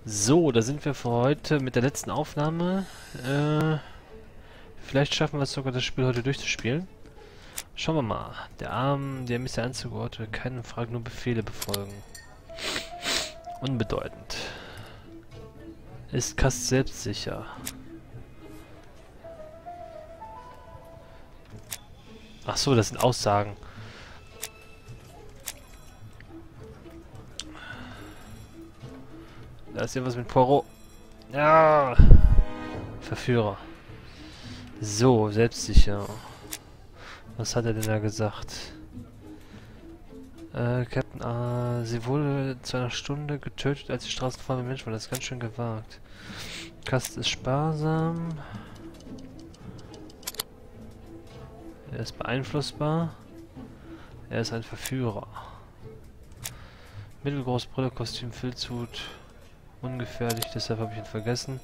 So, da sind wir für heute mit der letzten Aufnahme. Vielleicht schaffen wir es sogar, das Spiel heute durchzuspielen. Schauen wir mal. Der Arm, der ist ja anzugeordnet, keine Frage, nur Befehle befolgen. Unbedeutend. Ist Kast selbstsicher? Ach so, das sind Aussagen. Da ist irgendwas mit Poirot. Ja. Verführer. So, selbstsicher. Was hat er denn da gesagt? Captain A. Sie wurde zu einer Stunde getötet, als die Straßen voll mit Menschen waren. Das ist ganz schön gewagt. Kast ist sparsam. Er ist beeinflussbar. Er ist ein Verführer. Mittelgroß, Brille, Kostüm, Filzhut. Ungefährlich, deshalb habe ich ihn vergessen.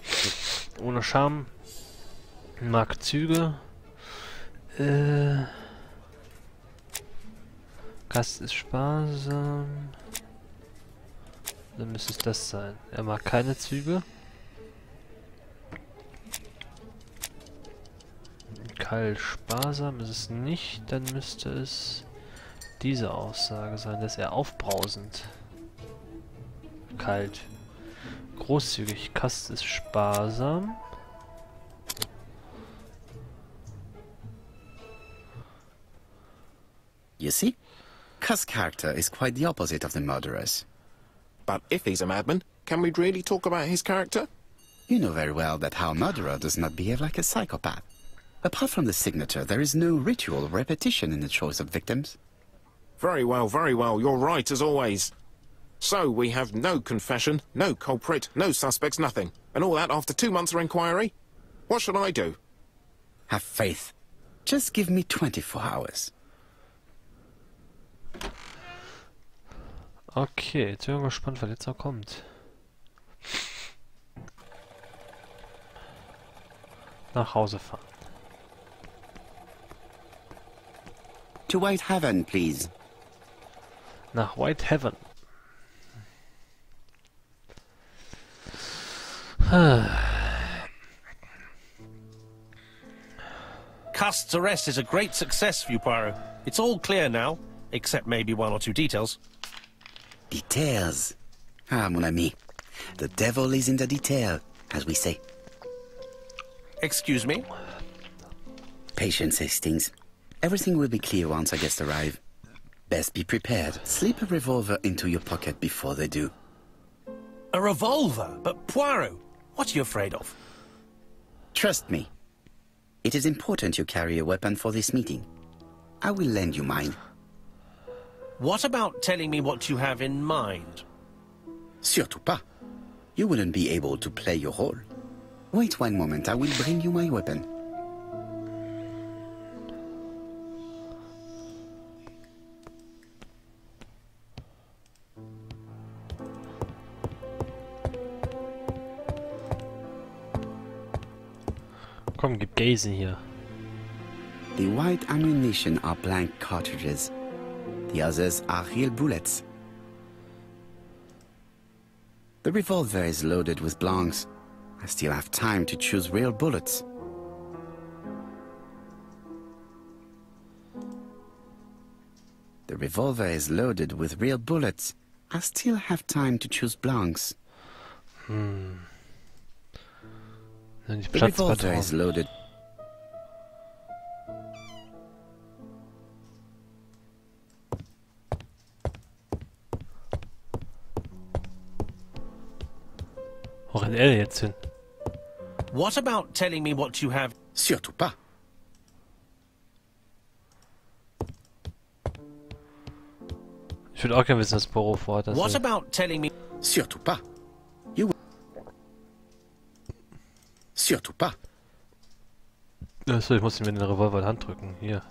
Ohne Charme. Mag Züge. Gast ist sparsam. Dann müsste es das sein. Er mag keine Züge. Kalt sparsam ist es nicht. Dann müsste es diese Aussage sein, dass er aufbrausend. Kalt. Großzügig. Kast ist sparsam. You see? Cust's character is quite the opposite of the murderer's. But if he's a madman, can we really talk about his character? You know very well that our murderer does not behave like a psychopath. Apart from the signature, there is no ritual or repetition in the choice of victims. Very well, you're right as always. So, we have no confession, no culprit, no suspects, nothing. And all that after 2 months of inquiry? What should I do? Have faith. Just give me 24 hours. Okay, jetzt bin ich gespannt, was jetzt noch kommt. Nach Hause fahren. To White Heaven, please. Nach White Heaven. Cust's arrest is a great success for you, Poirot. It's all clear now, except maybe 1 or 2 details. Details. Ah, mon ami. The devil is in the detail, as we say. Excuse me? Patience, Hastings. Everything will be clear once our guests arrive. Best be prepared. Slip a revolver into your pocket before they do. A revolver? But Poirot, what are you afraid of? Trust me. It is important you carry a weapon for this meeting. I will lend you mine. What about telling me what you have in mind? Surtout pas. You wouldn't be able to play your role. Wait 1 moment, I will bring you my weapon. Komm, gib Gazen hier. The white ammunition are blank cartridges. The others are real bullets. The revolver is loaded with blanks. I still have time to choose real bullets. The revolver is loaded with real bullets. I still have time to choose blanks. Die The revolver is Platzpatronen. loaded. Wo rennt er jetzt hin? What about telling me what you have? Surtout pas. Ich würde auch gerne wissen, was Poirot vorhat. What about telling me? Surtout pas. Surtout pas. Achso, ich muss ihm den Revolver in die Hand drücken. Hier.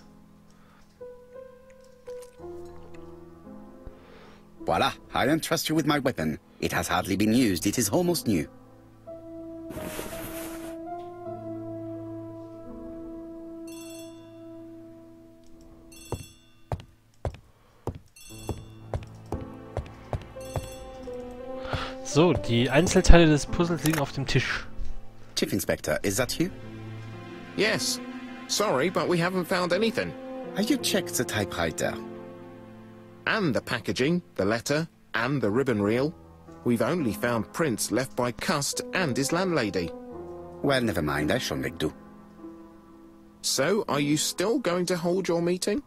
Voila, I don't trust you with my weapon. It has hardly been used, it is almost new. So, die Einzelteile des Puzzles liegen auf dem Tisch. Chief Inspector, is that you? Yes. Sorry, but we haven't found anything. Have you checked the typewriter? And the packaging, the letter, and the ribbon reel. We've only found prints left by Cust and his landlady. Well, never mind, I shall make do. So, are you still going to hold your meeting?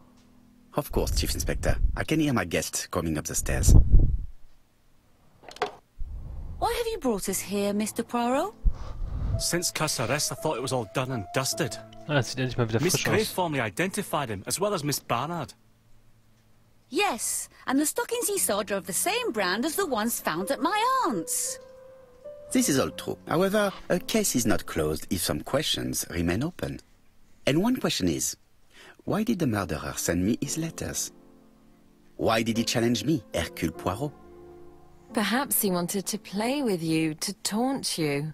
Of course, Chief Inspector. I can hear my guest coming up the stairs. Why have you brought us here, Mr. Poirot? Since Cust's arrest, I thought it was all done and dusted. Ah, sieht endlich mal wieder Miss frisch Gray aus. formally identified him, as well as Miss Barnard. Yes, and the stockings he saw drove the same brand as the ones found at my aunt's. This is all true. However, a case is not closed if some questions remain open. And one question is, why did the murderer send me his letters? Why did he challenge me, Hercule Poirot? Perhaps he wanted to play with you, to taunt you.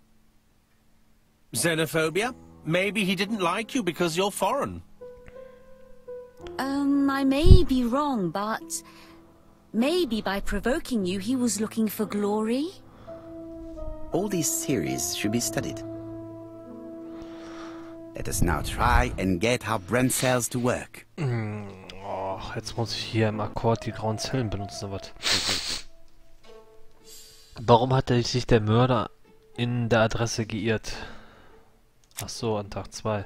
Xenophobia? Maybe he didn't like you because you're foreign. I may be wrong, but maybe by provoking you, he was looking for glory? All these theories should be studied. Let us now try and get our brain cells to work. Oh, jetzt muss ich hier im Akkord die grauen Zellen benutzen, oder was? Warum hat sich der Mörder in der Adresse geirrt? Ach so, an Tag 2.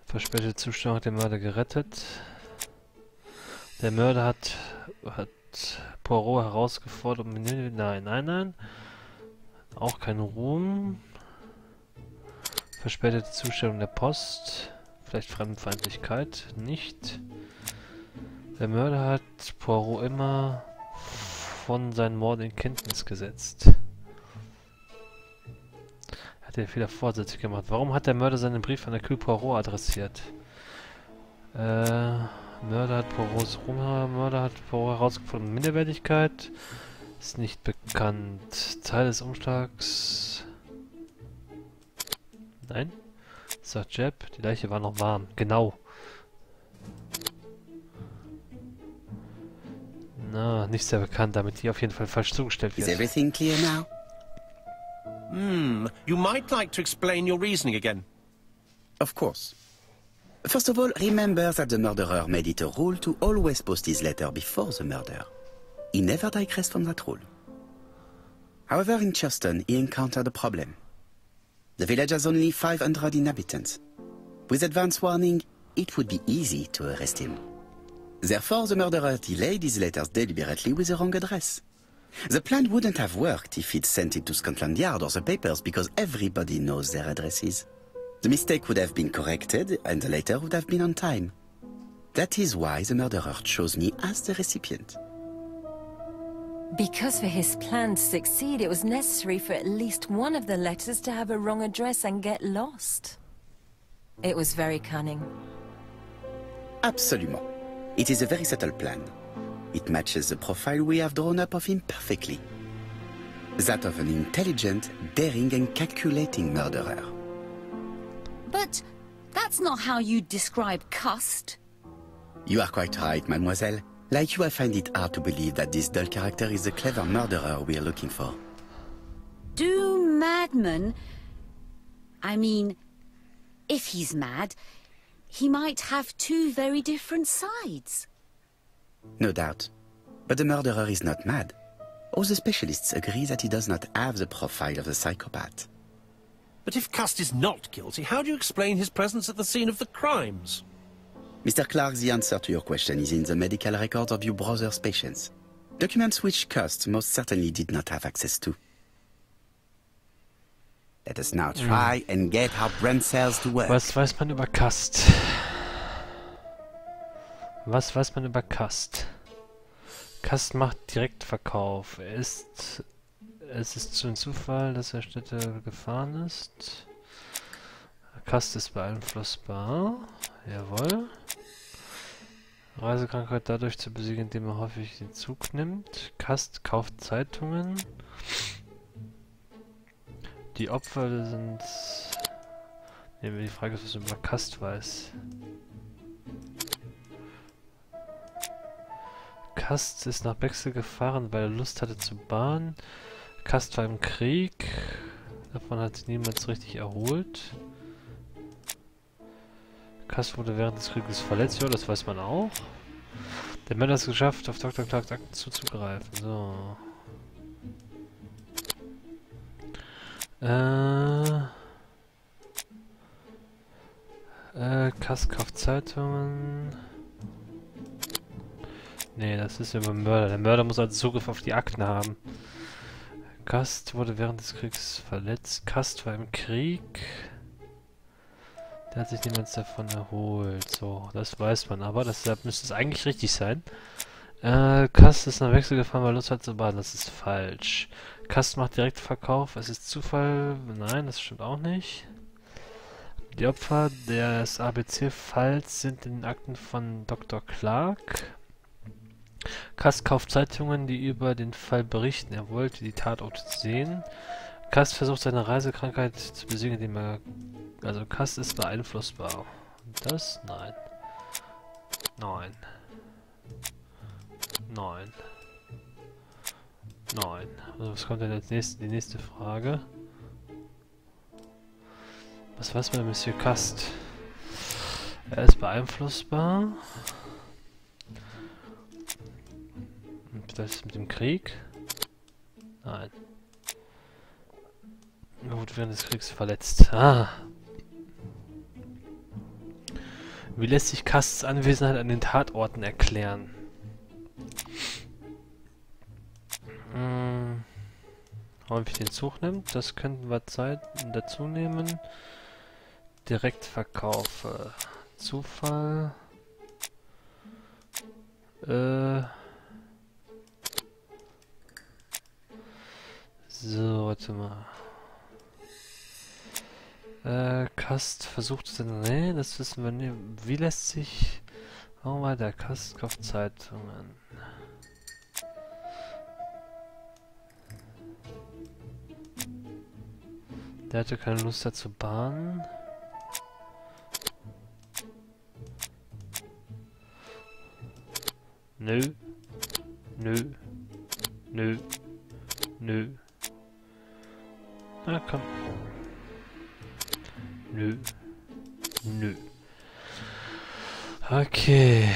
Verspätete Zustellung hat den Mörder gerettet. Der Mörder hat Poirot herausgefordert. Nein. Auch kein Ruhm. Verspätete Zustellung der Post. Vielleicht Fremdenfeindlichkeit. Nicht. Der Mörder hat Poirot immer von seinen Morden in Kenntnis gesetzt. Hat den Fehler vorsätzlich gemacht. Warum hat der Mörder seinen Brief an Hercule Poirot adressiert? Mörder hat Poirots Ruhm, Mörder hat Poirot herausgefunden. Minderwertigkeit ist nicht bekannt. Teil des Umschlags. Nein, sagt Jeb. Die Leiche war noch warm. Genau. Na, nicht sehr bekannt, damit die auf jeden Fall falsch zugestellt wird. Is everything clear now? You might like to explain your reasoning again. Of course. First of all, remember that the murderer made it a rule to always post his letter before the murder. He never digressed from that rule. However, in Churston, he encountered a problem. The village has only 500 inhabitants. With advance warning, it would be easy to arrest him. Therefore, the murderer delayed his letters deliberately with the wrong address. The plan wouldn't have worked if he'd sent it to Scotland Yard or the papers, because everybody knows their addresses. The mistake would have been corrected, and the letter would have been on time. That is why the murderer chose me as the recipient. Because for his plan to succeed, it was necessary for at least one of the letters to have a wrong address and get lost. It was very cunning. Absolument. It is a very subtle plan. It matches the profile we have drawn up of him perfectly. That of an intelligent, daring and calculating murderer. But that's not how you describe Cust. You are quite right, mademoiselle. Like you, I find it hard to believe that this dull character is the clever murderer we are looking for. Do madmen... I mean, if he's mad, he might have two very different sides. No doubt. But the murderer is not mad. All the specialists agree that he does not have the profile of the psychopath. But if Cust is not guilty, how do you explain his presence at the scene of the crimes? Mr. Clark, the answer to your question is in the medical records of your brother's patients. Documents which Cust most certainly did not have access to. Let us now try and get our brain cells to work. Was weiß man über Cust? Was weiß man über Cust? Cust macht Direktverkauf. Es ist ein Zufall, dass er Städte gefahren ist. Cust ist beeinflussbar. Jawohl. Reisekrankheit dadurch zu besiegen, indem er häufig den Zug nimmt. Cust kauft Zeitungen. Die Opfer sind... Nehmen wir die Frage, was man über Cust weiß. Kast ist nach Wechsel gefahren, weil er Lust hatte zu bahnen. Kast war im Krieg. Davon hat sich niemand so richtig erholt. Kast wurde während des Krieges verletzt. Ja, das weiß man auch. Der Mörder hat es geschafft, auf Dr. Clarks Akten zuzugreifen. So. Kast kauft Zeitungen. Nee, das ist ja beim Mörder. Der Mörder muss also Zugriff auf die Akten haben. Kast wurde während des Kriegs verletzt. Kast war im Krieg. Da hat sich niemand davon erholt. So, das weiß man aber. Deshalb müsste es eigentlich richtig sein. Kast ist nach Wechsel gefahren, weil Lust hat zu baden. Das ist falsch. Kast macht Direktverkauf. Es ist Zufall. Nein, das stimmt auch nicht. Die Opfer des ABC-Falls sind in den Akten von Dr. Clark. Kast kauft Zeitungen, die über den Fall berichten. Er wollte die Tatorte sehen. Kast versucht seine Reisekrankheit zu besiegen, indem er... Also Kast ist beeinflussbar. Das? Nein. Nein. Nein. Nein. Also was kommt denn als nächstes? Die nächste Frage. Was weiß man, Monsieur Kast? Er ist beeinflussbar. Das ist mit dem Krieg? Nein. Er wurde während des Kriegs verletzt. Ah. Wie lässt sich Kasts Anwesenheit an den Tatorten erklären? Häufig den Zug nimmt, das könnten wir dazu nehmen. Direktverkauf. Zufall. So, warte mal. Kast versucht es dann. Nee, das wissen wir nicht. Wie lässt sich. Oh weiter, Kast kauft Zeitungen. Der hatte keine Lust dazu bahnen. Nö. Nö. Nö. Nö. Na komm. Nö. Nö. Okay.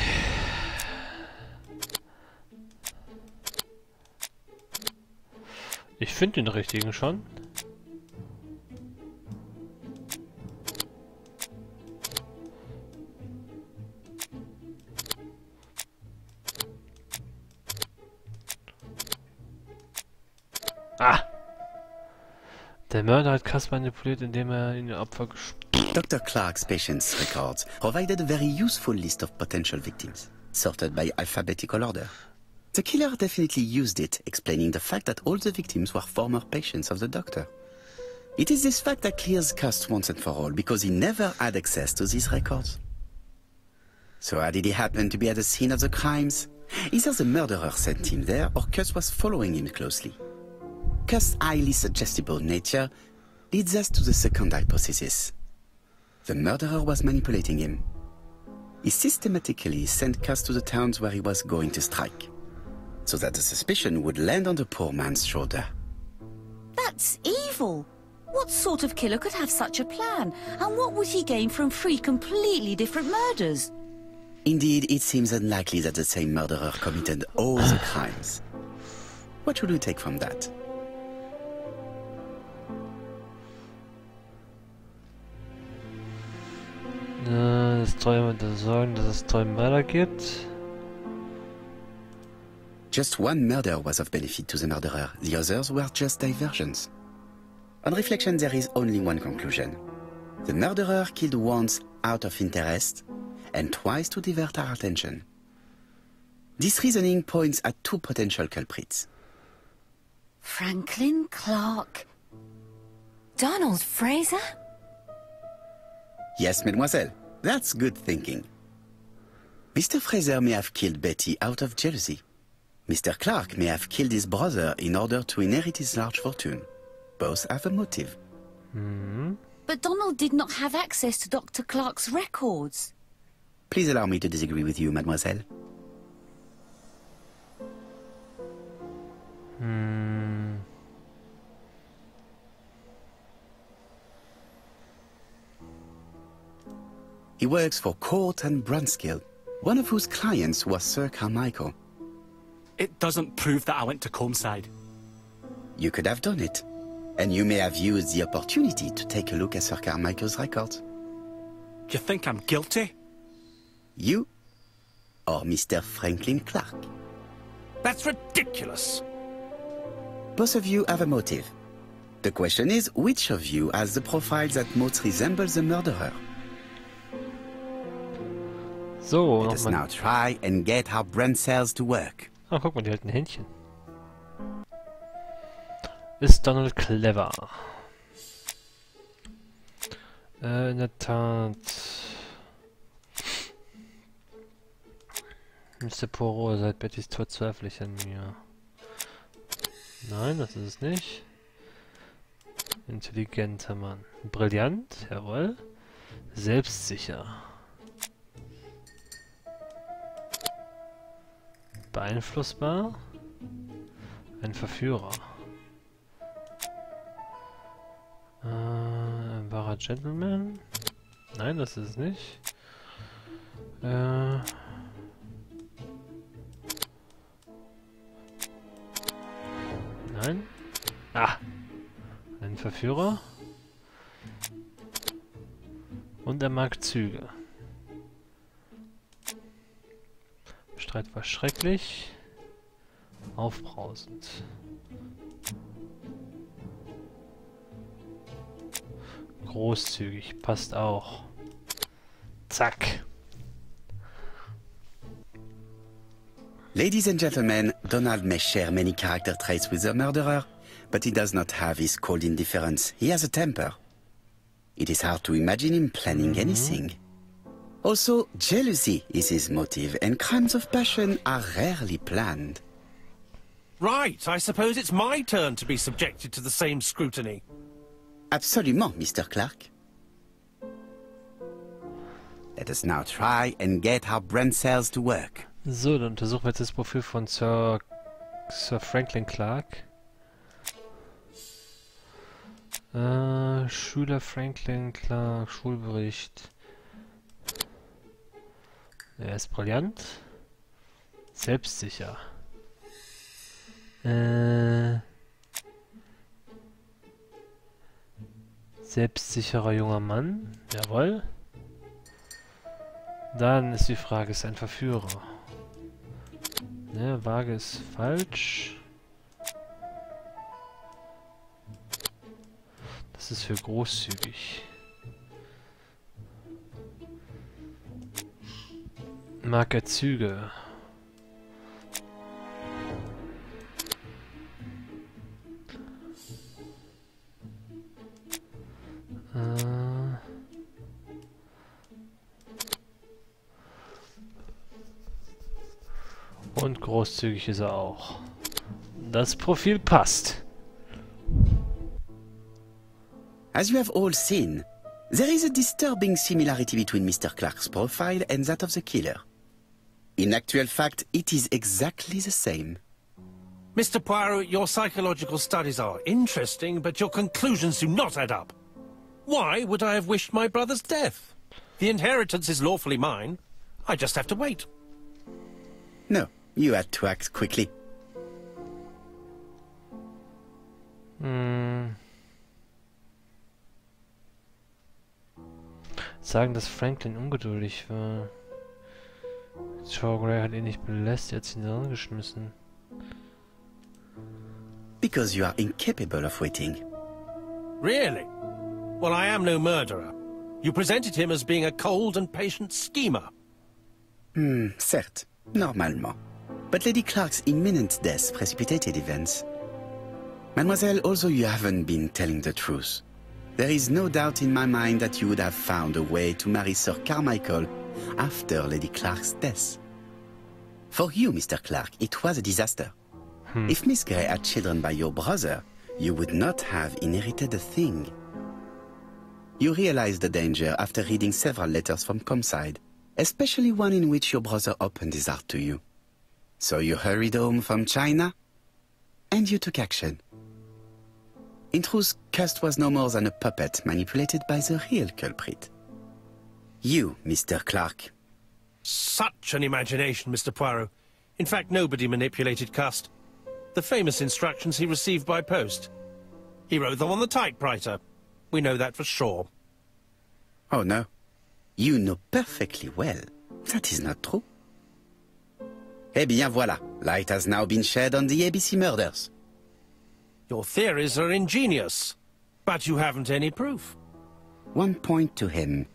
Ich finde den richtigen schon. Ah! Der Mörder hat Kast manipuliert, indem er ihn Opfer Dr. Clark's patient's records provided a very useful list of potential victims, sorted by alphabetical order. The killer definitely used it, explaining the fact that all the victims were former patients of the doctor. It is this fact that clears Kast once and for all, because he never had access to these records. So how did he happen to be at the scene of the crimes? Either the murderer sent him there, or Kast was following him closely. Kast's highly suggestible nature leads us to the second hypothesis. The murderer was manipulating him. He systematically sent Kast to the towns where he was going to strike, so that the suspicion would land on the poor man's shoulder. That's evil. What sort of killer could have such a plan? And what would he gain from 3 completely different murders? Indeed, it seems unlikely that the same murderer committed all the crimes. What should we take from that? Das Träumen sorgen, dass es Träummörder gibt. Just one murder was of benefit to the murderer. The others were just diversions. On reflection, there is only one conclusion. The murderer killed once out of interest, and twice to divert our attention. This reasoning points at 2 potential culprits. Franklin Clark. Donald Fraser? Yes, mademoiselle. That's good thinking. Mr. Fraser may have killed Betty out of jealousy. Mr. Clark may have killed his brother in order to inherit his large fortune. Both have a motive. But Donald did not have access to Dr. Clark's records. Please allow me to disagree with you, mademoiselle. He works for Court and Brunskill, one of whose clients was Sir Carmichael. It doesn't prove that I went to Comeside. You could have done it, and you may have used the opportunity to take a look at Sir Carmichael's records. You think I'm guilty? You or Mr. Franklin Clark? That's ridiculous. Both of you have a motive. The question is, which of you has the profile that most resembles the murderer? So, Let us now try and get our brain cells to work. Ah, guck mal, die hat ein Händchen. Ist Donald clever? In der Tat. Mr. Poirot, seit Bettys Tod zweifle ich an mir. Nein, das ist es nicht. Intelligenter Mann. Brillant, jawohl. Selbstsicher. Beeinflussbar. Ein Verführer. Ein wahrer Gentleman. Nein, das ist es nicht. Nein. Ah! Ein Verführer. Und er mag Züge. Streit war schrecklich. Aufbrausend. Großzügig. Passt auch. Zack. Ladies and gentlemen, Donald may share many character traits with the murderer, but he does not have his cold indifference. He has a temper. It is hard to imagine him planning anything. Also, jealousy is his motive, and crimes of passion are rarely planned. Right, I suppose it's my turn to be subjected to the same scrutiny. Absolument, Mr. Clark. Let us now try and get our brain cells to work. So, dann untersuchen wir jetzt das Profil von Sir Franklin Clark. Schüler Franklin Clark, Schulbericht. Er ist brillant. Selbstsicher. Selbstsicherer junger Mann. Jawohl. Dann ist die Frage, ist er ein Verführer? Ne, vage ist falsch. Das ist für großzügig. Mag er Züge? Und großzügig ist er auch. Das Profil passt. As you have all seen, there is a disturbing similarity between Mr. Clark's profile and that of the killer. In actual fact, it is exactly the same. Mr. Poirot, your psychological studies are interesting, but your conclusions do not add up. Why would I have wished my brother's death? The inheritance is lawfully mine. I just have to wait. No, you had to act quickly. Sagen, dass Franklin ungeduldig war. Joe Gray hat ihn nicht belästigt, er hat ihn angeschmissen. Because you are incapable of waiting. Really? Well, I am no murderer. You presented him as being a cold and patient schemer. Certes, normalement. But Lady Clark's imminent death precipitated events. Mademoiselle, although you haven't been telling the truth, there is no doubt in my mind that you would have found a way to marry Sir Carmichael after Lady Clark's death. For you, Mr. Clark, it was a disaster. If Miss Grey had children by your brother, you would not have inherited a thing. You realized the danger after reading several letters from Comside, especially one in which your brother opened his heart to you. So you hurried home from China? and you took action. In truth, Cust was no more than a puppet manipulated by the real culprit. You, Mr. Clark. Such an imagination, Mr. Poirot. In fact, nobody manipulated Cust. The famous instructions he received by post. He wrote them on the typewriter. We know that for sure. Oh, no. You know perfectly well. That is not true. Eh bien, voilà. Light has now been shed on the ABC murders. Your theories are ingenious, but you haven't any proof. One point to him.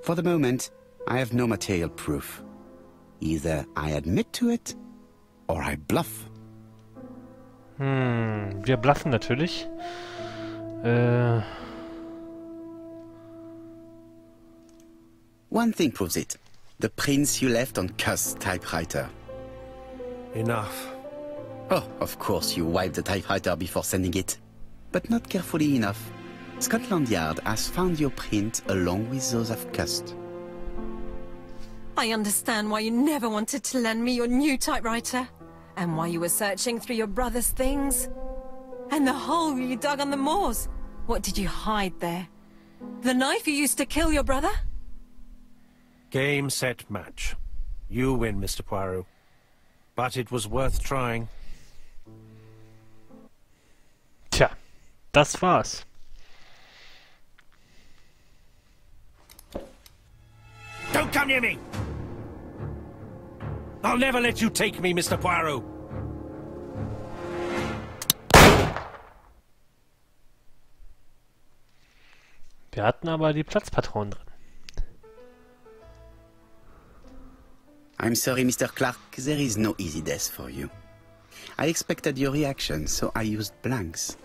For the moment, I have no material proof. Either I admit to it, or I bluff. Wir bluffen natürlich. One thing proves it. The prints you left on Cust's typewriter. Enough. Oh, of course you wiped the typewriter before sending it. But not carefully enough. Scotland Yard has found your print along with those of Cust. I understand why you never wanted to lend me your new typewriter. And why you were searching through your brother's things. And the hole you dug on the moors. What did you hide there? The knife you used to kill your brother? Game, set, match. You win, Mr. Poirot. But it was worth trying. Tja, das war's. Don't come near me! I'll never let you take me, Mr. Poirot! Wir hatten aber die Platzpatronen drin. I'm sorry, Mr. Clark, there is no easy death for you. I expected your reaction, so I used blanks.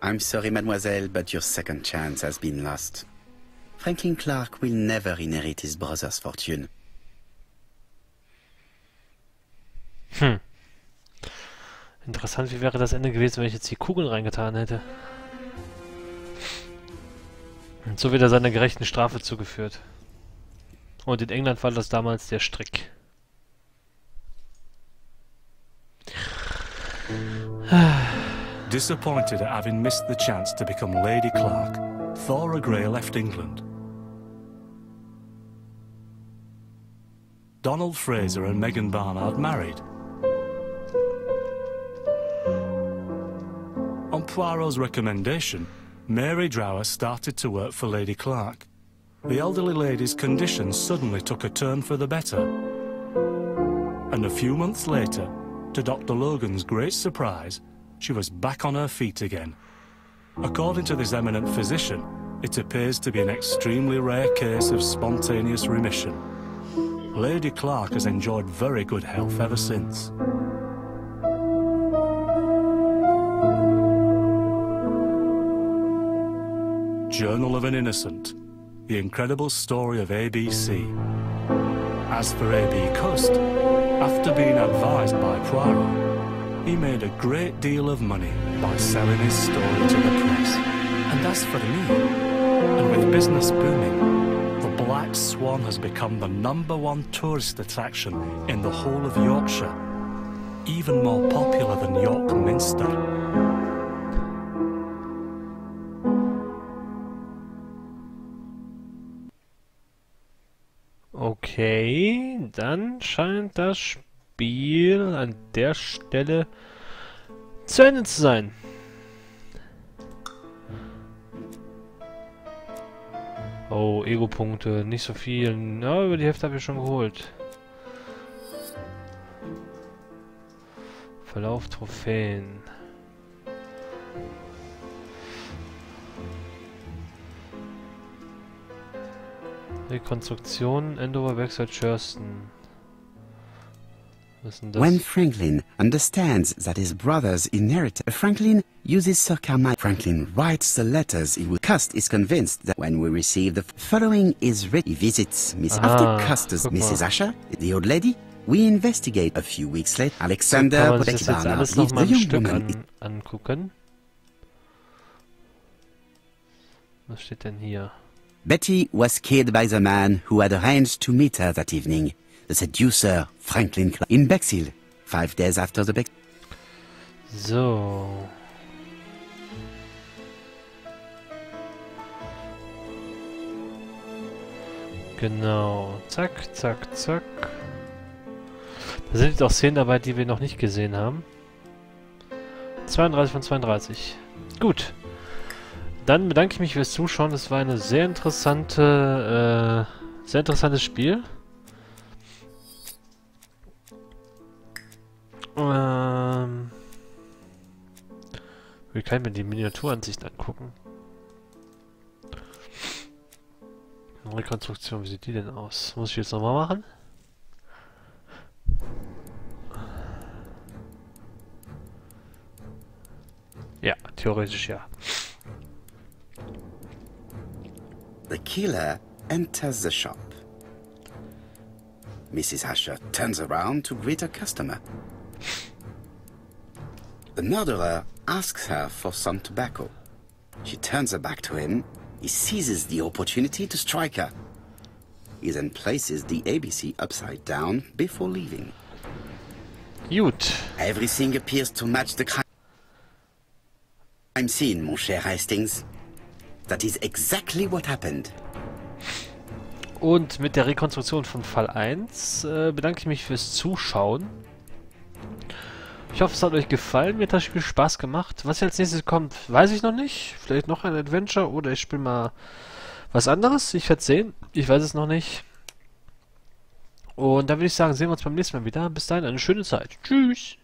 I'm sorry, mademoiselle, but your second chance has been lost. Franklin Clark will never inherit his brother's fortune. Interessant, wie wäre das Ende gewesen, wenn ich jetzt die Kugeln reingetan hätte. Und so wird er seiner gerechten Strafe zugeführt. Und in England war das damals der Strick. Disappointed at having missed the chance to become Lady Clark, Thora Grey left England. Donald Fraser and Megan Barnard married. On Poirot's recommendation, Mary Drower started to work for Lady Clark. The elderly lady's condition suddenly took a turn for the better. And a few months later, to Dr. Logan's great surprise, she was back on her feet again. According to this eminent physician, it appears to be an extremely rare case of spontaneous remission. Lady Clark has enjoyed very good health ever since. Journal of an Innocent. The incredible story of ABC. As for A.B. Cust, after being advised by Poirot, he made a great deal of money by selling his story to the press. And as for me, and with business booming, the Black Swan has become the #1 tourist attraction in the whole of Yorkshire, even more popular than York Minster. Okay, dann scheint das Spiel an der Stelle zu Ende zu sein. Oh, Ego-Punkte, nicht so viel. Na, über die Hälfte habe ich schon geholt. Verlauf Trophäen. Rekonstruktion, Endover, Backside, Churston. Was ist denn das? When Franklin understands that his brothers inherit, Franklin uses sarcasm. Franklin writes the letters he will. Cust is convinced that when we receive the following is written. He visits Miss after Cust's Mrs. Asher, the old lady. We investigate a few weeks later. Alexander kann man sich das jetzt alles noch mal ein Stück angucken. Was steht denn hier? Betty was killed by the man who had arranged to meet her that evening, the seducer Franklin Clark, in Bexhill, 5 days after the So. Genau. Zack, zack, zack. Da sind jetzt auch Szenen dabei, die wir noch nicht gesehen haben. 32 von 32. Gut. Dann bedanke ich mich fürs Zuschauen. Es war eine sehr interessantes Spiel. Wir können mir die Miniaturansicht angucken. Rekonstruktion, wie sieht die denn aus? Muss ich jetzt nochmal machen? Ja, theoretisch ja. The killer enters the shop. Mrs. Asher turns around to greet a customer. The murderer asks her for some tobacco. She turns her back to him. He seizes the opportunity to strike her. He then places the ABC upside down before leaving. Gut. Everything appears to match the crime scene, mon cher Hastings. That is exactly what happened. Und mit der Rekonstruktion von Fall 1 bedanke ich mich fürs Zuschauen. Ich hoffe, es hat euch gefallen. Mir hat das Spiel Spaß gemacht. Was als nächstes kommt, weiß ich noch nicht. Vielleicht noch ein Adventure oder ich spiele mal was anderes. Ich werde es sehen. Ich weiß es noch nicht. Und dann würde ich sagen, sehen wir uns beim nächsten Mal wieder. Bis dahin, eine schöne Zeit. Tschüss.